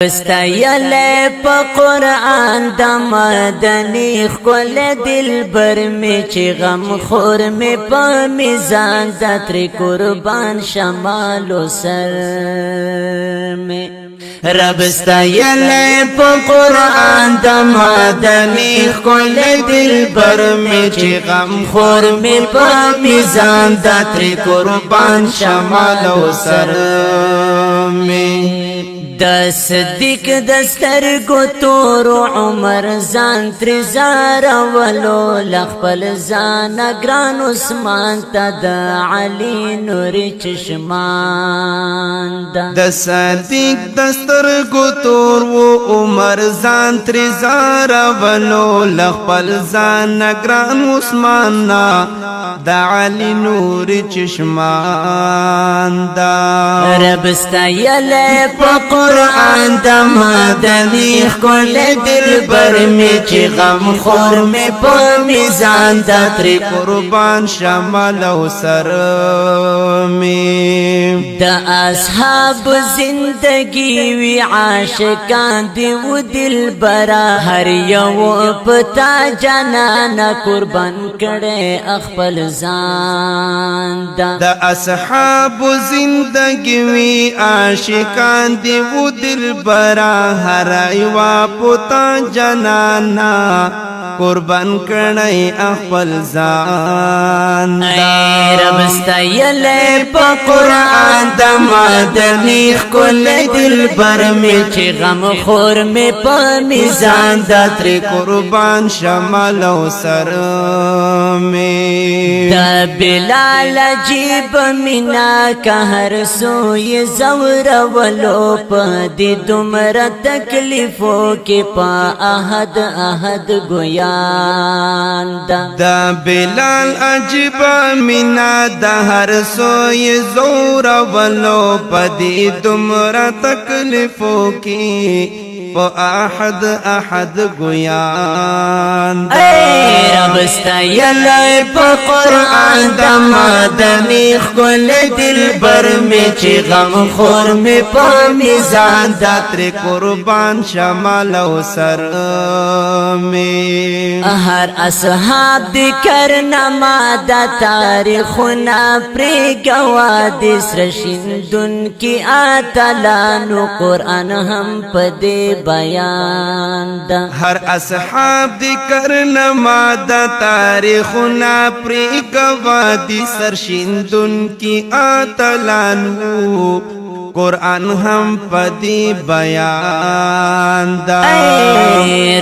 استایل په قرآن د مدني خپل دلبر می چې غم خور می په میزان د تر قربان شمال سر می رب استایل په قرآن د مدني خپل دلبر می چې غم خور می په میزان د تر قربان شمال سر می د صدیق دستر گو تور عمر زان تر زارا ولو لخپل زان گران عثمان تا د علی نور چشمان د صدیق دستر گو تور و عمر زان تر زارا ولو لخپل زان گران عثمان د علی نور چشمان رب استایل په قرآن د مدني خپل دلبر می چې غم خور می په میزان د تر قربان شمال او سر می د اصحاب زندگی وی عاشقان دی و دلبر هر یو پتا جنان قربان کړي خپل ځان د اصحاب زندگی وی عاشقان دی و دلبرا هر ایوا پتا جنانا قربان کړي خپل ځان رب استایل په قرآن د مدني خپل دلبر می چې غم خور می په میزان د تر قربان شمال او سر می د بلال عجیب مینا که هر سوی زور ولو په دې دومره تکلیفو کې په احد ګویان د بلال عجیب مینا د هر سوی زور ولو په دې دومره تکلیفو کې په احد ګویان رب استایل په قرآن د مدني خپل دلبر می چې غم خور می په میزان د تر قربان شمال او سر می هر اصحاب د کرنما د تاریخنا پرې گوا د سرشندون کی اتلانو قرآن هم په دې بیان دا هر اصحاب دی کرنما د تاریخنا پری گوا دی سرشندن کی آتلانو قرآن هم پدی بیان دا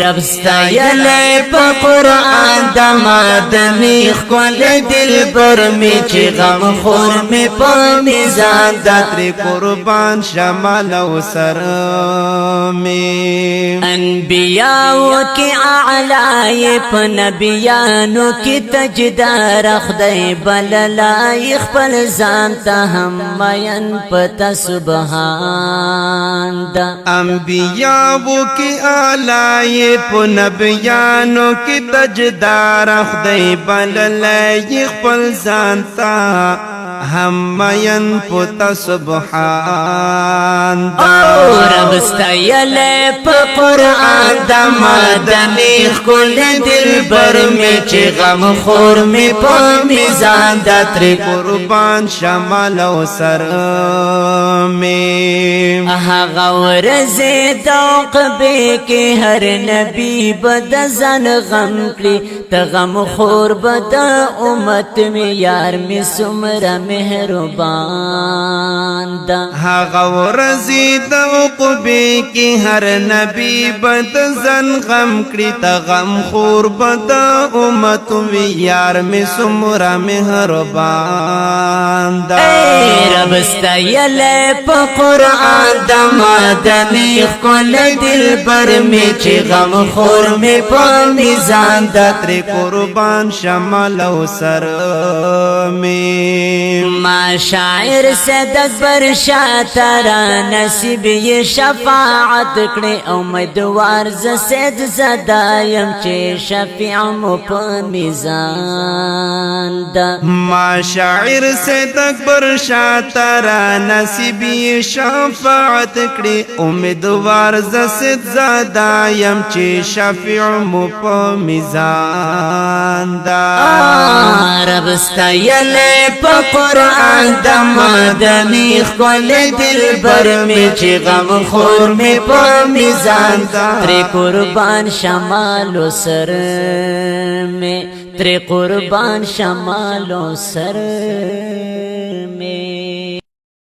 رب استایل په قرآن د مدني خپل دلبر می چې غم خور می په میزان د تر قربان شمال او سر می انبیاء کی اعلی په نبیانو کی تجدار خدای بل لای خپل ځان ته هم مین پتا سبحان دا انبیاء کی اعلی په نبیانو کی تجدار خدای بل لای خپل ځان ته هم مین پتا سبحان رب استایل په قرآن د مدني خپل دلبر می چې غم خور می په میزان د تر قربان شمال او سر می هغه ورځ د عقبې کې هر نبی بد ځان غم کړي ته غم خور بد امت می یار می سمره مهربان دا هغه ورځ د عقبې کې هر نبی بد ځان غم کړي ته غم خور بد امت می یار می سمره مهربان دا رب استایل په قرآن د مدني خپل دلبر می چې غم خور می په میزان د تر قربان شمال او سر می ما شاعر سید اکبر شاہ تارا نصیب یہ شفاعت کڑے امیدوار ز سید زدایم چه شفیع مو په میزان دا ما شاعر سید اکبر شاہ تارا نصیبی شفاعت کړي امیدوار ز سید زدایم چه شفیع مو په میزان دا رب ستایل په قرآن د مدنی خپل دلبر می چې غم خور می په میزان تر قربان شمال سر می تر قربان شمال سر